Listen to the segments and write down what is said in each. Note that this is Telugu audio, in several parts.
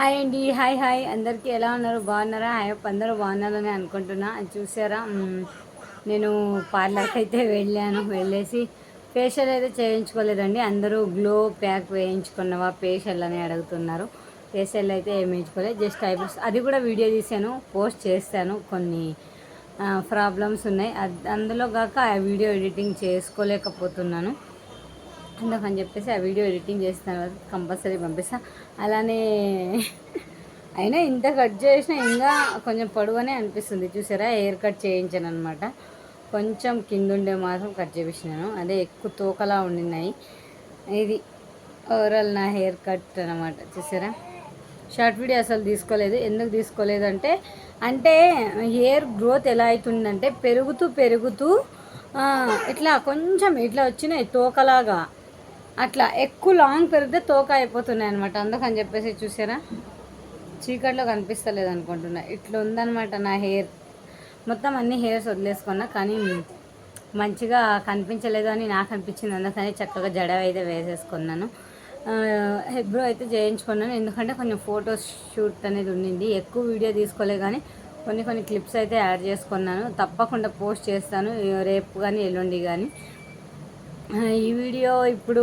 హాయ్ అండి. హాయ్ అందరికీ ఎలా ఉన్నారు? బాగున్నారా? అందరూ బాగున్నారని అనుకుంటున్నా. అది చూసారా, నేను పార్లర్కి అయితే వెళ్ళేసి ఫేషియల్ అయితే చేయించుకోలేదండి. అందరూ గ్లో ప్యాక్ వేయించుకున్నవా ఫేషియల్ అని అడుగుతున్నారు. ఫేషియల్ అయితే ఏం వేయించుకోలేదు, జస్ట్ ఐబ్రోస్. అది కూడా వీడియో తీసాను, పోస్ట్ చేస్తాను. కొన్ని ప్రాబ్లమ్స్ ఉన్నాయి, అందులో కాక ఆ వీడియో ఎడిటింగ్ చేసుకోలేకపోతున్నాను. అందుకని చెప్పేసి ఆ వీడియో ఎడిటింగ్ చేసిన తర్వాత కంపల్సరీ పంపిస్తాను. అలానే అయినా ఇంత కట్ చేసినా ఇంకా కొంచెం పొడవనే అనిపిస్తుంది. చూసారా, హెయిర్ కట్ చేయించాను అనమాట. కొంచెం కిందుండే మాత్రం కట్ చేయించినాను, అదే ఎక్కువ తోకలా ఉండినాయి. ఇది ఓవరాల్ నా హెయిర్ కట్ అనమాట. చూసారా, షార్ట్ వీడియో అసలు తీసుకోలేదు. ఎందుకు తీసుకోలేదు అంటే హెయిర్ గ్రోత్ ఎలా అవుతుందంటే పెరుగుతూ ఇట్లా కొంచెం ఇట్లా వచ్చినాయి తోకలాగా. అట్లా ఎక్కువ లాంగ్ పెరిగితే తోక అయిపోతున్నాయి అనమాట. అందుకని చెప్పేసి చూసారా, చీకట్లో కనిపిస్తలేదు అనుకుంటున్నా. ఇట్లా ఉందనమాట నా హెయిర్. మొత్తం అన్ని హెయిర్స్ వదిలేసుకున్నా, కానీ మంచిగా కనిపించలేదు అని నాకు అనిపించింది. అందుకని చక్కగా జడ అయితే వేసేసుకున్నాను. హెబ్రో అయితే చేయించుకున్నాను, ఎందుకంటే కొంచెం ఫోటో షూట్ అనేది ఉండింది. ఎక్కువ వీడియో తీసుకోలే, కానీ కొన్ని క్లిప్స్ అయితే యాడ్ చేసుకున్నాను. తప్పకుండా పోస్ట్ చేస్తాను, రేపు కానీ ఎల్లుండి కానీ. ఈ వీడియో ఇప్పుడు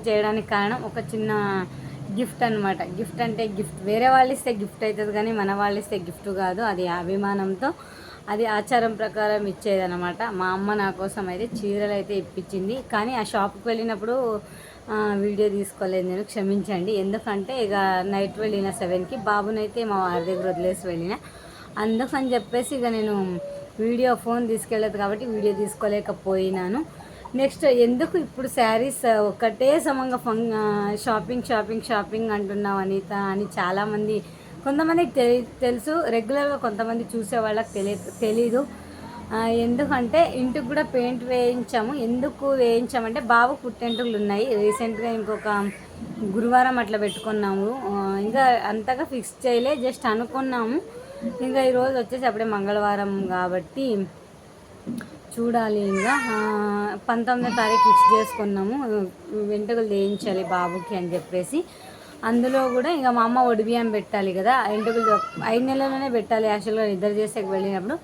చేయడానికి కారణం ఒక చిన్న గిఫ్ట్ అనమాట. గిఫ్ట్ అంటే గిఫ్ట్ వేరే వాళ్ళు ఇస్తే గిఫ్ట్ అవుతుంది, కానీ మన వాళ్ళు ఇస్తే గిఫ్ట్ కాదు. అది అభిమానంతో, అది ఆచారం ప్రకారం ఇచ్చేదనమాట. మా అమ్మ నా కోసం అయితే చీరలు అయితే ఇప్పించింది, కానీ ఆ షాప్కి వెళ్ళినప్పుడు వీడియో తీసుకోలేదు నేను, క్షమించండి. ఎందుకంటే ఇక నైట్ వెళ్ళిన 7కి, బాబునైతే మా వారి దగ్గర వదిలేసి వెళ్ళిన. అందుకని చెప్పేసి ఇక నేను ఫోన్ తీసుకెళ్ళదు కాబట్టి వీడియో తీసుకోలేకపోయినాను. నెక్స్ట్ ఎందుకు ఇప్పుడు శారీస్ ఒకటే సమంగా షాపింగ్ అంటున్నావు అనిత అని చాలామంది, కొంతమందికి తెలుసు, రెగ్యులర్గా కొంతమంది చూసే వాళ్ళకి తెలీదు. ఎందుకంటే ఇంటికి కూడా పెయింట్ వేయించాము. ఎందుకు వేయించామంటే బాబు పుట్టెంటుకలు ఉన్నాయి. రీసెంట్గా ఇంకొక గురువారం అట్లా పెట్టుకున్నాము. ఇంకా అంతగా ఫిక్స్ చేయలే, జస్ట్ అనుకున్నాము. ఇంకా ఈరోజు వచ్చేసి అప్పుడే మంగళవారం కాబట్టి చూడాలి. ఇంకా 19వ తారీఖు ఫిక్స్ చేసుకున్నాము, వెంట్రుకలు వేయించాలి బాబుకి అని చెప్పేసి. అందులో కూడా ఇంకా మా అమ్మ ఒడిబియ్యం పెట్టాలి కదా, వెంట్రుకలు 5 నెలల్లోనే పెట్టాలి యాక్చువల్గా నిద్ర చేసేకి వెళ్ళినప్పుడు.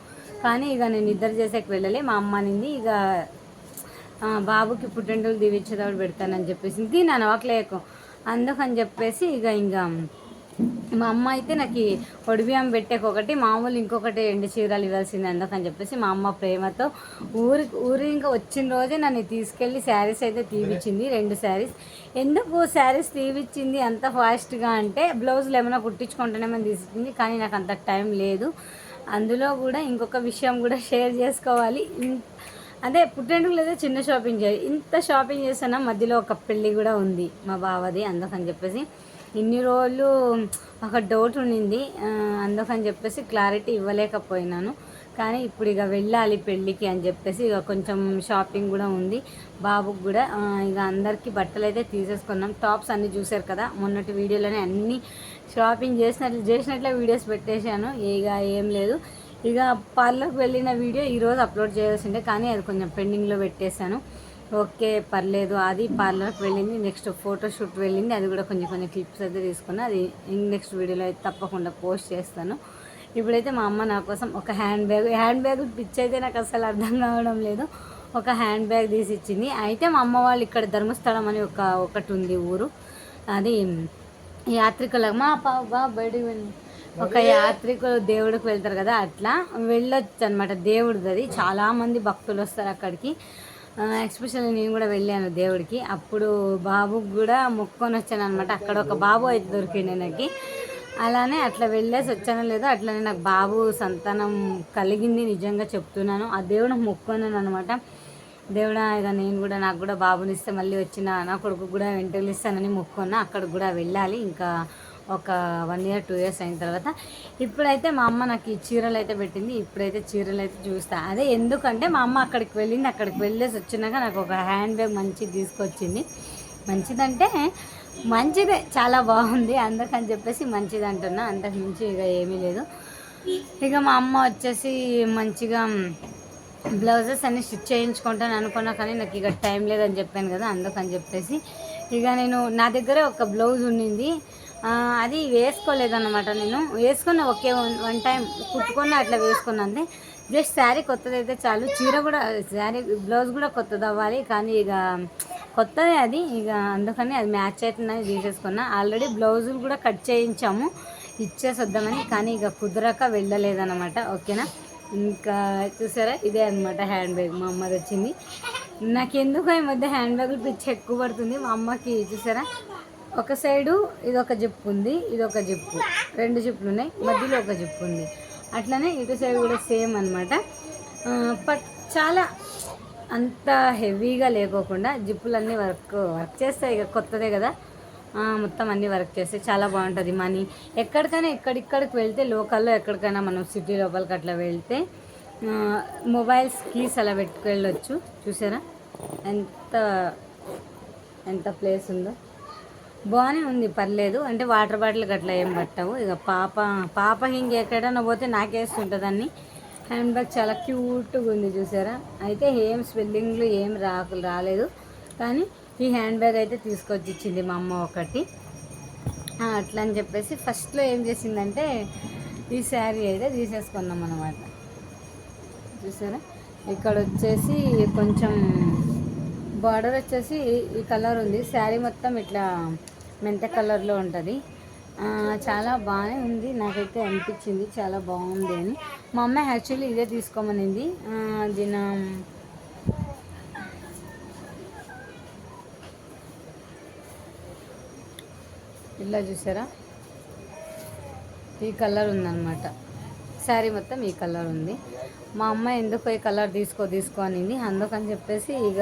కానీ ఇక నేను నిద్ర చేసేకి వెళ్ళలే, మా అమ్మ నింది ఇక బాబుకి పుట్టెంటుకలు దీవించేటప్పుడు పెడతానని చెప్పేసి తిన్నాను ఒకలేకు. అందుకని చెప్పేసి ఇంకా మా అమ్మ అయితే నాకు ఒడిబియ్యం పెట్టేకొకటి, మామూలు ఇంకొకటి 2 చీరలు ఇవ్వాల్సింది. అందుకని చెప్పేసి మా అమ్మ ప్రేమతో ఊరి ఇంకా వచ్చిన రోజే నన్ను తీసుకెళ్ళి శారీస్ అయితే తీపిచ్చింది, 2 శారీస్. ఎందుకు శారీస్ తీపిచ్చింది అంత ఫాస్ట్గా అంటే, బ్లౌజులు ఏమైనా కుట్టించుకుంటేనేమో తీసుకుంది, కానీ నాకు అంత టైం లేదు. అందులో కూడా ఇంకొక విషయం కూడా షేర్ చేసుకోవాలి. అదే పుట్టెంటుకలు అయితే చిన్న షాపింగ్ చేయాలి, ఇంత షాపింగ్ చేసినా మధ్యలో ఒక పెళ్ళి కూడా ఉంది మా బావది. అందుకని చెప్పేసి ఇన్ని రోజులు ఒక డౌట్ ఉండింది, అందుకని చెప్పేసి క్లారిటీ ఇవ్వలేకపోయినాను. కానీ ఇప్పుడు ఇక వెళ్ళాలి పెళ్ళికి అని చెప్పేసి ఇక కొంచెం షాపింగ్ కూడా ఉంది బాబుకి కూడా. ఇక అందరికీ బట్టలు అయితే తీసేసుకున్నాం. టాప్స్ అన్నీ చూసారు కదా, మొన్నటి వీడియోలోనే అన్నీ షాపింగ్ చేసినట్లే వీడియోస్ పెట్టేశాను. ఇక ఏం లేదు, ఇక పార్లర్కి వెళ్ళిన వీడియో ఈరోజు అప్లోడ్ చేయాల్సిందే, కానీ అది కొంచెం పెండింగ్లో పెట్టేశాను. ఓకే పర్లేదు. అది పార్లర్కి వెళ్ళింది, నెక్స్ట్ ఫోటోషూట్ వెళ్ళింది, అది కూడా కొన్ని క్లిప్స్ అయితే తీసుకున్నా. అది నెక్స్ట్ వీడియోలో అయితే తప్పకుండా పోస్ట్ చేస్తాను. ఇప్పుడైతే మా అమ్మ నా కోసం ఒక హ్యాండ్ బ్యాగ్ పిచ్ అయితే నాకు అసలు అర్థం కావడం లేదు. ఒక హ్యాండ్ బ్యాగ్ తీసి ఇచ్చింది. అయితే మా అమ్మ వాళ్ళు ఇక్కడ ధర్మస్థలం అని ఒకటి ఉంది ఊరు, అది యాత్రికులకు మా బయటికి వెళ్ళి ఒక యాత్రికులు దేవుడికి వెళ్తారు కదా, అట్లా వెళ్ళొచ్చు అనమాట. దేవుడిది అది, చాలామంది భక్తులు వస్తారు అక్కడికి. ఎస్పెషల్లీ నేను కూడా వెళ్ళాను దేవుడికి. అప్పుడు బాబుకి కూడా మొక్కొని వచ్చాను అనమాట. అక్కడ ఒక బాబు అయితే దొరికింది నాకు. అలానే అట్లా వెళ్ళేసి వచ్చానో లేదో, అట్లనే నాకు బాబు సంతానం కలిగింది, నిజంగా చెప్తున్నాను. ఆ దేవుడికి మొక్కున్నాను అనమాట. దేవుడా ఇక నేను కూడా, నాకు కూడా బాబునిస్తే మళ్ళీ వచ్చిన నా కొడుకు కూడా వెంటలు ఇస్తానని మొక్కున్నా. అక్కడికి కూడా వెళ్ళాలి ఇంకా ఒక 1 year 2 years అయిన తర్వాత. ఇప్పుడైతే మా అమ్మ నాకు ఈ చీరలు అయితే పెట్టింది. ఇప్పుడైతే చీరలు అయితే చూస్తా. అదే ఎందుకంటే మా అమ్మ అక్కడికి వెళ్ళింది, అక్కడికి వెళ్ళేసి వచ్చినాక నాకు ఒక హ్యాండ్ బ్యాగ్ మంచిది తీసుకొచ్చింది. మంచిదంటే మంచిదే, చాలా బాగుంది, అందుకని చెప్పేసి మంచిది అంటున్నా, అంతకు మించి ఇక ఏమీ లేదు. ఇక మా అమ్మ వచ్చేసి మంచిగా బ్లౌజెస్ అన్నీ స్టిచ్ చేయించుకుంటాను అనుకున్నా, కానీ నాకు ఇక టైం లేదని చెప్పాను కదా, అందుకని చెప్పేసి ఇక నేను నా దగ్గర ఒక బ్లౌజ్ ఉండింది. అది వేసుకోలేదన్నమాట. నేను వేసుకున్న ఒకే వన్ టైం కుట్టుకొని అట్లా వేసుకున్నా అంతే. జస్ట్ శారీ కొత్తదైతే చాలు. చీర కూడా శారీ బ్లౌజ్ కూడా కొత్తది అవ్వాలి, కానీ ఇక కొత్తదే అది, ఇక అందుకని అది మ్యాచ్ అవుతుందని తీసేసుకున్నా. ఆల్రెడీ బ్లౌజులు కూడా కట్ చేయించాము ఇచ్చేసి వద్దామని, కానీ ఇక కుదరక వెళ్ళలేదన్నమాట. ఓకేనా. ఇంకా చూసారా, ఇదే అనమాట హ్యాండ్ బ్యాగ్ మా అమ్మది వచ్చింది. నాకెందుకు ఈ మధ్య హ్యాండ్ బ్యాగులు పిచ్చి ఎక్కువ పడుతుంది. మా అమ్మకి చూసారా, ఒక సైడు ఇది ఒక జిప్ ఉంది, ఇది ఒక జిప్పు, 2 జిప్పులు ఉన్నాయి, మధ్యలో ఒక జిప్పు ఉంది. అట్లనే ఇటు సైడ్ కూడా సేమ్ అనమాట. బట్ చాలా అంత హెవీగా లేకోకుండా జిప్పులన్నీ వర్క్ చేస్తాయి. ఇక కొత్తదే కదా, మొత్తం అన్నీ వర్క్ చేస్తే చాలా బాగుంటుంది. మనీ ఎక్కడికైనా ఎక్కడిక్కడికి వెళ్తే లోకల్లో ఎక్కడికైనా మనం సిటీ లోపలికి అట్లా వెళ్తే మొబైల్స్ కీస్ అలా పెట్టుకెళ్ళొచ్చు. చూసారా ఎంత ఎంత ప్లేస్ ఉందో, బాగానే ఉంది, పర్లేదు. అంటే వాటర్ బాటిల్కి అట్లా ఏం పట్టవు. ఇక పాప ఇంకెక్కడైనా పోతే నాకేస్తుంటుంది అన్ని. హ్యాండ్ బ్యాగ్ చాలా క్యూట్గా ఉంది చూసారా. అయితే ఏం స్వెల్లింగ్లు ఏం రాలేదు, కానీ ఈ హ్యాండ్ బ్యాగ్ అయితే తీసుకొచ్చి ఇచ్చింది మా అమ్మ ఒకటి. అట్లా అని చెప్పేసి ఫస్ట్లో ఏం చేసిందంటే ఈ శారీ అయితే తీసేసుకున్నాం అన్నమాట. చూసారా, ఇక్కడ వచ్చేసి కొంచెం బార్డర్ వచ్చేసి ఈ కలర్ ఉంది. శారీ మొత్తం ఇట్లా మెంత కలర్లో ఉంటుంది. చాలా బాగానే ఉంది, నాకైతే అనిపించింది చాలా బాగుంది అని. మా అమ్మ యాక్చువల్లీ ఇదే తీసుకోమనింది. దీని ఇలా చూసారా, ఈ కలర్ ఉందన్నమాట. శారీ మొత్తం ఈ కలర్ ఉంది. మా అమ్మ ఎందుకు ఈ కలర్ తీసుకో అనింది. అందుకని చెప్పేసి ఇక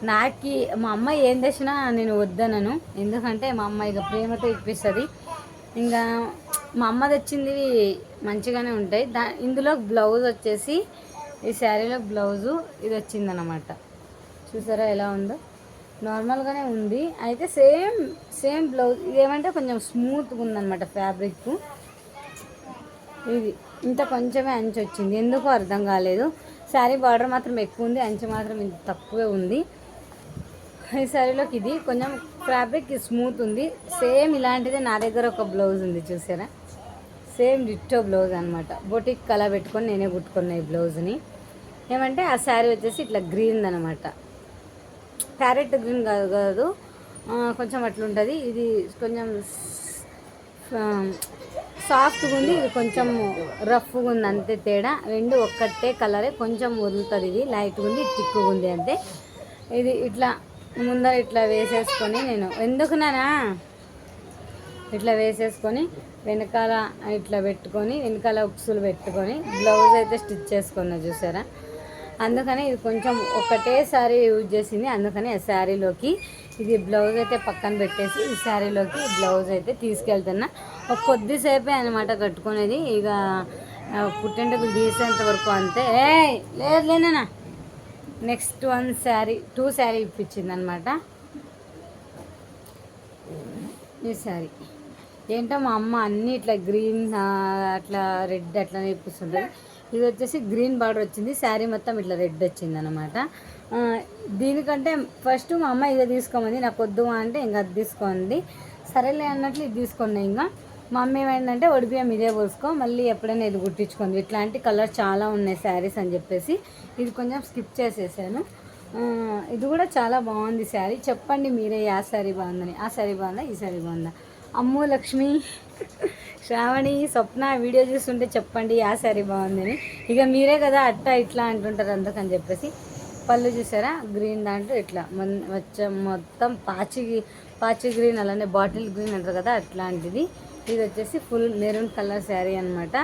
నాకి మా అమ్మ ఏం తెచ్చినా నేను వద్దనను, ఎందుకంటే మా అమ్మ ఇక ప్రేమతో ఇప్పిస్తుంది. ఇంకా మా అమ్మ తెచ్చింది మంచిగానే ఉంటాయి. ఇందులో బ్లౌజ్ వచ్చేసి ఈ శారీలో బ్లౌజు ఇది వచ్చిందనమాట. చూసారా ఎలా ఉందో, నార్మల్గానే ఉంది. అయితే సేమ్ బ్లౌజ్ ఇదేమంటే కొంచెం స్మూత్గా ఉందన్నమాట ఫ్యాబ్రిక్. ఇది ఇంత కొంచెమే అంచు వచ్చింది, ఎందుకో అర్థం కాలేదు. శారీ బార్డర్ మాత్రం ఎక్కువ ఉంది, అంచు మాత్రం ఇంత తక్కువే ఉంది. ఈ శారీలోకి ఇది కొంచెం ఫ్యాబ్రిక్ స్మూత్ ఉంది. సేమ్ ఇలాంటిదే నా దగ్గర ఒక బ్లౌజ్ ఉంది చూసారా, సేమ్ డిట్టో బ్లౌజ్ అనమాట. బొటిక్ కలర్ పెట్టుకొని నేనే కుట్టుకున్నా ఈ బ్లౌజ్ని. ఏమంటే ఆ శారీ వచ్చేసి ఇట్లా గ్రీన్ అనమాట, ప్యారెట్ గ్రీన్ కాదు, కొంచెం అట్లుంటుంది. ఇది కొంచెం సాఫ్ట్గా ఉంది, ఇది కొంచెం రఫ్గా ఉంది, అంతే తేడా. రెండు ఒక్కటే కలరే, కొంచెం వదులుతుంది. ఇది లైట్గా ఉంది, థిక్గా ఉంది అంతే. ఇది ఇట్లా ముందర ఇట్లా వేసేసుకొని నేను ఎందుకున్నానా ఇట్లా వేసేసుకొని వెనకాల ఇట్లా పెట్టుకొని వెనకాల ఉక్సులు పెట్టుకొని బ్లౌజ్ అయితే స్టిచ్ చేసుకున్నా చూసారా. అందుకని ఇది కొంచెం ఒకటేసారి యూజ్ చేసింది, అందుకని ఆ శారీలోకి ఇది బ్లౌజ్ అయితే పక్కన పెట్టేసి ఈ శారీలోకి బ్లౌజ్ అయితే తీసుకెళ్తున్నా. ఒక కొద్దిసేపే అనమాట కట్టుకునేది, ఇక పుట్టెంటుకులు తీసేంత వరకు అంతే. లేనా నెక్స్ట్ 2 శారీ ఇప్పించింది అనమాట. ఈ శారీ ఏంటో మా అమ్మ అన్నీ ఇట్లా గ్రీన్ అట్లా రెడ్ అట్లా ఇప్పిస్తుంది. ఇది వచ్చేసి గ్రీన్ బార్డర్ వచ్చింది, శారీ మొత్తం ఇట్లా రెడ్ వచ్చింది అనమాట. దీనికంటే ఫస్ట్ మా అమ్మ ఇదే తీసుకోమంది, నాకు వద్దు అంటే ఇంకా అది తీసుకోండి, సరేలే అన్నట్లు ఇది తీసుకున్నా. ఇంకా మా అమ్మ ఏమైందంటే ఒడిపియం ఇదే పోసుకో, మళ్ళీ ఎప్పుడైనా ఇది కుట్టించుకోండి, ఇట్లాంటి కలర్ చాలా ఉన్నాయి శారీస్ అని చెప్పేసి ఇది కొంచెం స్కిప్ చేసేసాను. ఇది కూడా చాలా బాగుంది శారీ. చెప్పండి మీరే ఆ శారీ బాగుందని. ఆ శారీ బాగుందా, ఈ శారీ బాగుందా? అమ్ము, లక్ష్మి, శ్రావణి, స్వప్న వీడియో చూస్తుంటే చెప్పండి ఆ శారీ బాగుందని. ఇక మీరే కదా అట్లా ఇట్లా అంటుంటారు, అందుకని చెప్పేసి. పళ్ళు చూసారా, గ్రీన్ దాంట్లో ఇట్లా మొత్తం పాచి గ్రీన్, అలానే బాటిల్ గ్రీన్ అంటారు కదా అట్లాంటిది. ఇది వచ్చేసి ఫుల్ మెరూన్ కలర్ శారీ అనమాట.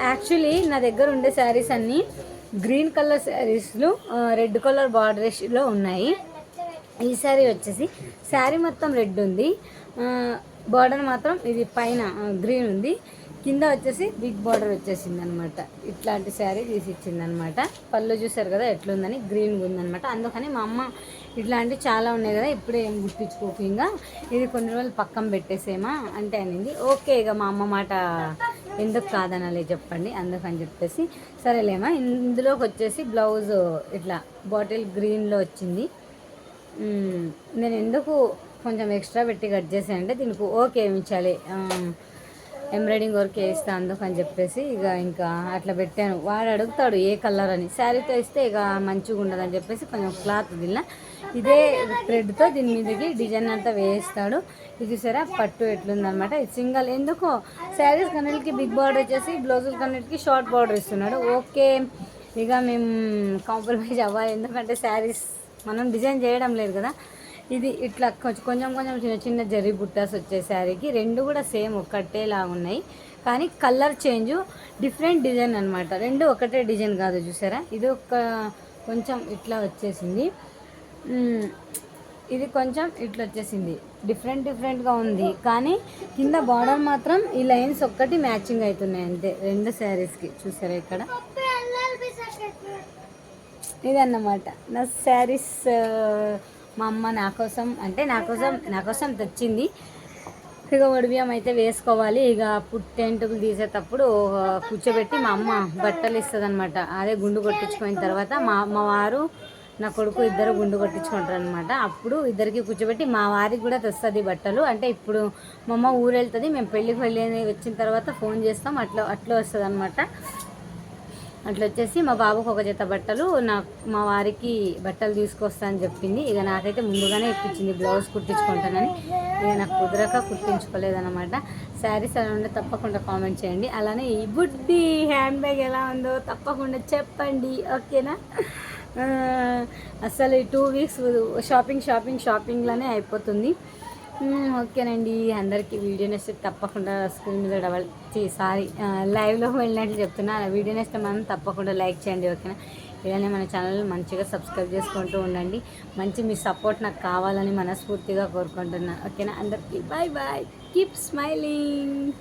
యాక్చువల్లీ నా దగ్గర ఉండే శారీస్ అన్నీ గ్రీన్ కలర్ శారీస్లో రెడ్ కలర్ బార్డర్స్లో ఉన్నాయి. ఈ శారీ వచ్చేసి శారీ మొత్తం రెడ్ ఉంది, బార్డర్ మాత్రం ఇది పైన గ్రీన్ ఉంది, కింద వచ్చేసి బిగ్ బార్డర్ వచ్చేసింది అనమాట. ఇట్లాంటి శారీ తీసి ఇచ్చింది అనమాట. పళ్ళు చూసారు కదా ఎట్లుందని, గ్రీన్గా ఉందనమాట. అందుకని మా అమ్మ ఇట్లాంటివి చాలా ఉన్నాయి కదా ఇప్పుడే ఏం గుర్తించుకోకు, ఇంకా ఇది కొన్ని రోజులు పక్కన పెట్టేసేమా అంటే అనింది. ఓకే, ఇక మా అమ్మ మాట ఎందుకు కాదనాలి చెప్పండి, అందుకని చెప్పేసి సరేలేమా. ఇందులోకి వచ్చేసి బ్లౌజ్ ఇట్లా బాటిల్ గ్రీన్లో వచ్చింది. నేను ఎందుకు కొంచెం ఎక్స్ట్రా పెట్టి కట్ చేసానంటే దీనికి ఓకే వేయించాలి, ఎంబ్రాయిడింగ్ వర్క్ వేస్తా అందుకని చెప్పేసి ఇంకా అట్లా పెట్టాను. వాడు అడుగుతాడు ఏ కలర్ అని, శారీతో ఇస్తే ఇక మంచిగా ఉండదని చెప్పేసి కొంచెం క్లాత్ దిల్లా ఇదే థ్రెడ్తో దీని మీదకి డిజైన్ అంతా వేస్తాడు. ఇది చూసారా పట్టు ఎట్లుందనమాట. ఇది సింగల్ ఎందుకో శారీస్ కన్నిటికి బిగ్ బార్డర్ వచ్చేసి బ్లౌజుల కన్నిటికి షార్ట్ బార్డర్ ఇస్తున్నాడు. ఓకే ఇక మేము కాంప్రమైజ్ అవ్వాలి, ఎందుకంటే శారీస్ మనం డిజైన్ చేయడం లేదు కదా. ఇది ఇట్లా కొంచెం కొంచెం చిన్న చిన్న జరీ బుట్టాస్ వచ్చే శారీకి రెండు కూడా సేమ్ ఒకటేలాగా ఉన్నాయి, కానీ కలర్ చేంజ్ డిఫరెంట్ డిజైన్ అనమాట. రెండు ఒకటే డిజైన్ కాదు చూసారా. ఇది ఒక కొంచెం ఇట్లా వచ్చేసింది, ఇది కొంచెం ఇట్లా వచ్చేసింది, డిఫరెంట్గా ఉంది. కానీ కింద బార్డర్ మాత్రం ఈ లైన్స్ ఒక్కటి మ్యాచింగ్ అవుతున్నాయి అంతే రెండు శారీస్కి. చూసారా ఇక్కడ ఇదన్నమాట నా శారీస్. మా అమ్మ నా కోసం తెచ్చింది. ఇక వడిబియ్యం అయితే వేసుకోవాలి. ఇక పుట్టెంటుకులు తీసేటప్పుడు కూర్చోబెట్టి మా అమ్మ బట్టలు ఇస్తుంది అనమాట. అదే గుండు కొట్టించుకున్న తర్వాత మా వారు నా కొడుకు ఇద్దరు గుండు కొట్టించుకుంటారు అనమాట. అప్పుడు ఇద్దరికి కూర్చోబెట్టి మా వారికి కూడా తెస్తుంది బట్టలు. అంటే ఇప్పుడు మా అమ్మ ఊరు వెళ్తుంది, మేము పెళ్ళికి వచ్చిన తర్వాత ఫోన్ చేస్తాం, అట్లా వస్తుంది అనమాట. అట్లా వచ్చేసి మా బాబుకు ఒక జత బట్టలు, మా వారికి బట్టలు తీసుకొస్తా అని చెప్పింది. ఇక నాకైతే ముందుగానే ఇప్పించింది బ్లౌజ్ కుట్టించుకుంటానని. ఇక నాకు కుదరక కుట్టించుకోలేదన్నమాట. శారీస్ అలా ఉంటే తప్పకుండా కామెంట్ చేయండి. అలానే ఈ బుడ్డి హ్యాండ్ బ్యాగ్ ఎలా ఉందో తప్పకుండా చెప్పండి, ఓకేనా. అసలు ఈ 2 వీక్స్ షాపింగ్లోనే అయిపోతుంది. ఓకేనండి, అందరికీ వీడియో నచ్చితే తప్పకుండా స్క్రీన్ మీద లైవ్లో వెళ్ళినట్లు చెప్తున్నా. వీడియో నచ్చితే మనం తప్పకుండా లైక్ చేయండి, ఓకేనా. ఇలానే మన ఛానల్ మంచిగా సబ్స్క్రైబ్ చేసుకుంటూ ఉండండి. మీ సపోర్ట్ నాకు కావాలని మనస్ఫూర్తిగా కోరుకుంటున్నాను, ఓకేనా. అందరికీ బాయ్, కీప్ స్మైలింగ్.